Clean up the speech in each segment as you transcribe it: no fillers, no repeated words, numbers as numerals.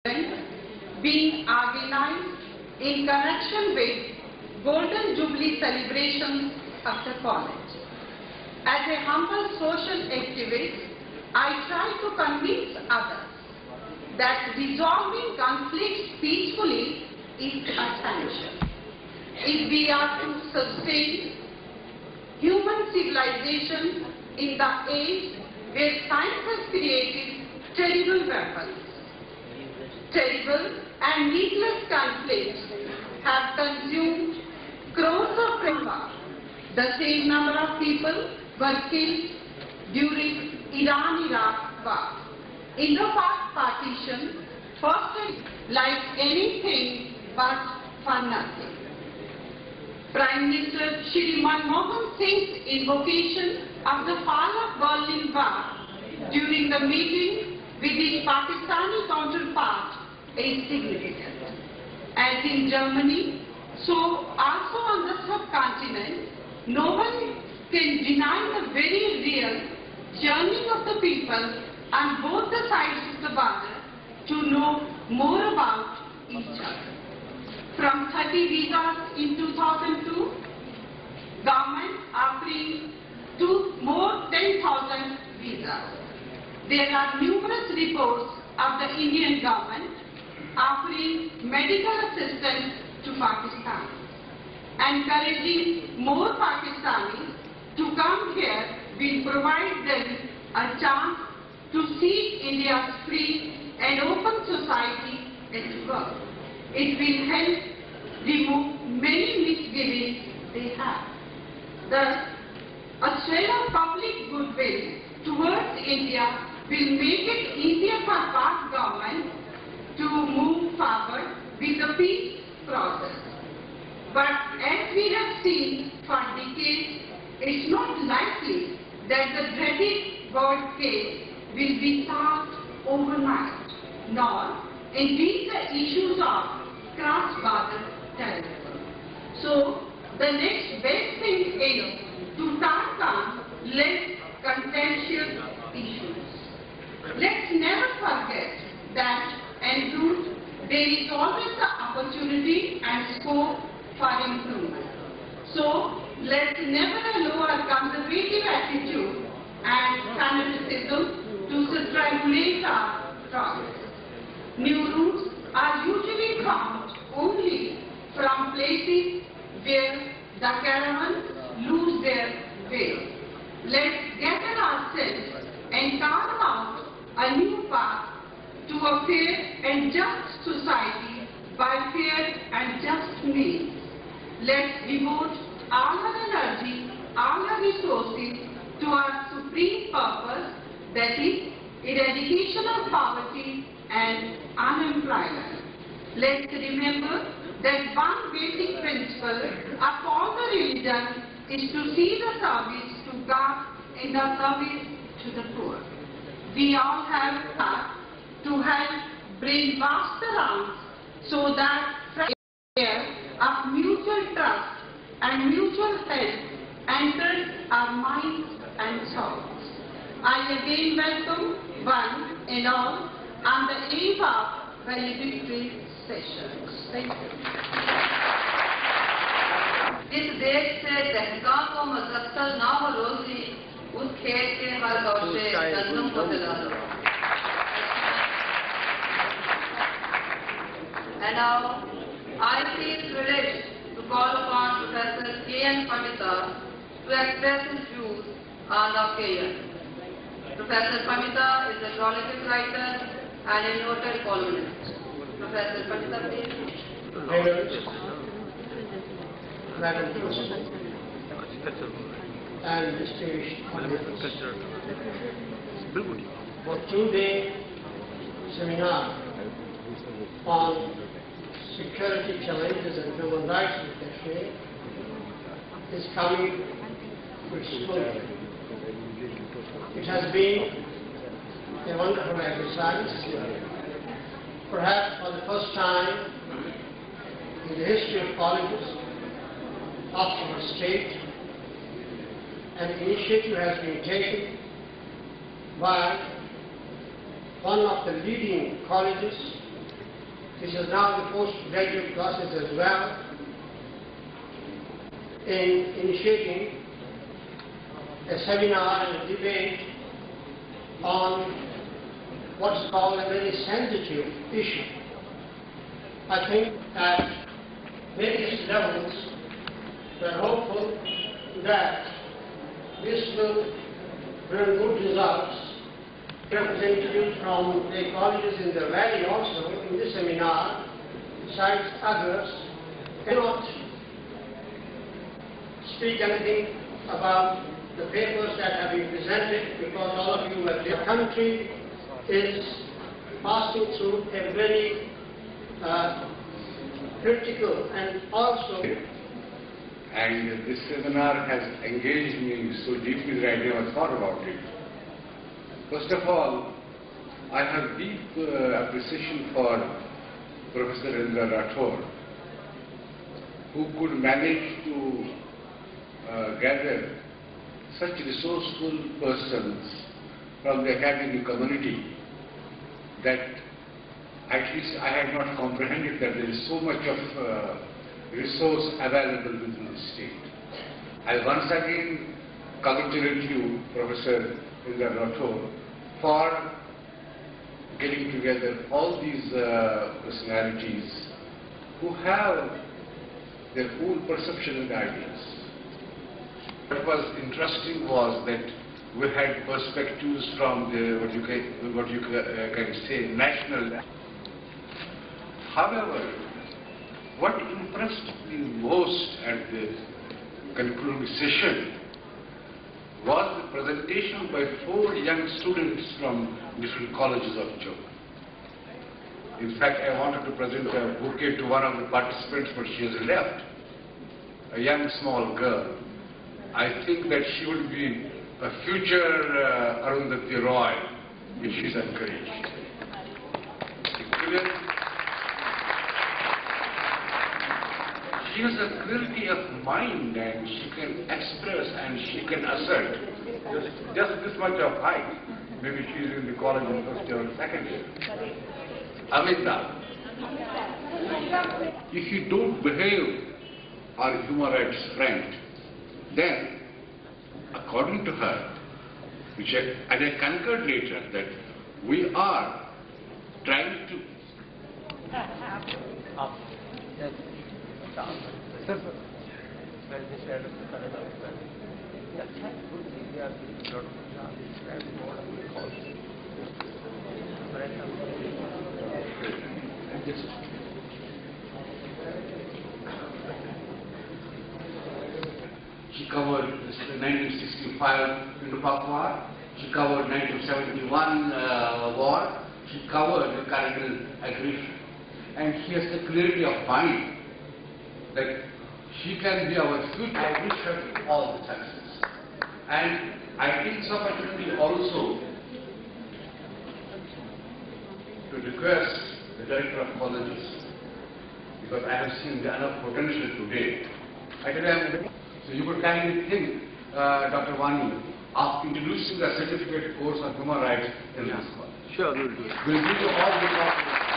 being organized in connection with Golden Jubilee celebrations of the college. As a humble social activist, I try to convince others that resolving conflicts peacefully is essential if we are to sustain human civilization in the age where science has created terrible weapons. Terrible and needless conflicts have consumed crores of people. The same number of people were killed during Iran-Iraq war. Indo-Pak partition fostered like anything but for nothing. Prime Minister Shri Manmohan Singh's invocation of the fall of Berlin Wall during the meeting with his Pakistani counterpart is significant. As in Germany, so also on the subcontinent, no one can deny the very real yearning of the people on both the sides of the border to know more about each other. From 30 visas in 2002, government offering more 10,000 visas. There are numerous reports of the Indian government offering medical assistance to Pakistan, encouraging more Pakistanis to come here will provide them a chance to see India's free and open society at work. It will help remove many misgivings they have. Thus, a share of public goodwill towards India will make it easier for Pak government to move forward with the peace process. But as we have seen for decades, it's not likely that the dreaded world case will be solved overnight, nor indeed the issues of cross-border terrorism. So, the next best thing is to talk on less contentious issues. Let's never forget that en route there is always the opportunity and scope for improvement. So, let's never allow a conservative attitude and fanaticism to strangulate our progress. New routes are usually found only from places where the caravans lose their way. Let's gather ourselves and carve out a new path to a fair and just society by fair and just means. Let's devote all our energy, all our resources to our supreme purpose, that is, eradication of poverty and unemployment. Let's remember that one basic principle of all the religion is to see the service to God in the service to the poor. We all have heart to help bring vast around so that fresh air of mutual trust and mutual help enters our minds and souls. I again welcome one and all on the eve of valedictory sessions. Thank you. इस देश से दहकां को मसक्सल ना हो रोजी उस खेत के हर गौशे गंदम को दिला दो. And now I feel privileged to call upon Professor K.N. Pamita to express his views on the occasion. Professor Pamita is a prolific writer and a noted columnist. Professor Pamita, please. Madam President and distinguished audience, for two-day seminar on security challenges and human rights in Kashmir is coming to its conclusion. It has been a wonderful exercise. Perhaps for the first time in the history of colleges of our state, an initiative has been taken by one of the leading colleges which is now the postgraduate classes as well, in initiating a seminar and a debate on what's called a very sensitive issue. I think at various levels we are hopeful that this will bring good results. Representatives from the colleges in the valley also in this seminar, besides others, cannot speak anything about the papers that have been presented because all of you have. The country is passing through a very critical and also. And this seminar has engaged me so deeply that I never thought about it. First of all, I have deep appreciation for Professor Indra Rathore, who could manage to gather such resourceful persons from the academic community that at least I had not comprehended that there is so much of resource available within the state. I once again congratulate you, Professor Indra Rathore, for getting together all these personalities who have their own perception and ideas. What was interesting was that we had perspectives from the what you can say national. However, what impressed me most at the concluding session was the presentation by 4 young students from different colleges of Jammu. In fact, I wanted to present a bouquet to one of the participants, but she has left. A young small girl. I think that she would be a future Arundhati Roy if she is encouraged. She has a clarity of mind and she can express and she can assert. Just this much of height. Maybe she is in the college in first year or second year. Amita, if you don't behave our human rights friend, then according to her, which I concurred later, that we are trying to she covered 1965 Indo-Pak War, she covered 1971 war, she covered the Cargill aggression, and she has the clarity of mind that she can be our future. I wish her all the success. And I take this opportunity also to request the Director of Colleges, because I have seen the enough potential today. I tell you, so you could kindly think, Dr. Vani, of introducing the certificate course on human rights in this college. Sure, we'll do it. We'll give you all the confidence.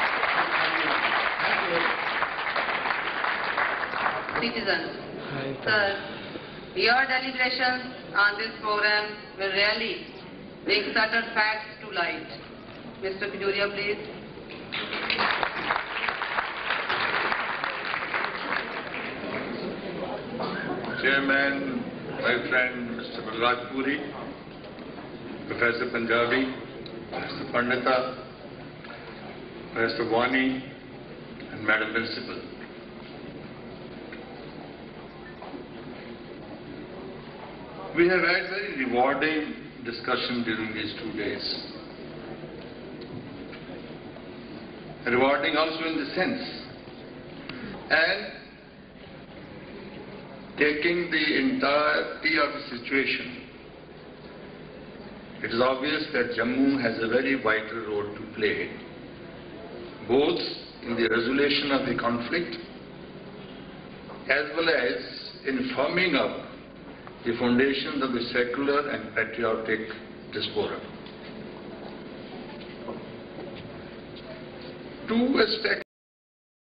Citizens, sir, your deliberations on this program will really bring certain facts to light. Mr. Pijuria, please. Chairman, my friend Mr. Balrajpuri, Professor Punjabi, Mr. Pandita, Mr. Wani, and Madam Principal. We have had very rewarding discussion during these 2 days. Rewarding also in the sense, and taking the entirety of the situation, it is obvious that Jammu has a very vital role to play, both in the resolution of the conflict as well as in firming up the foundations of the secular and patriotic diaspora. Two aspects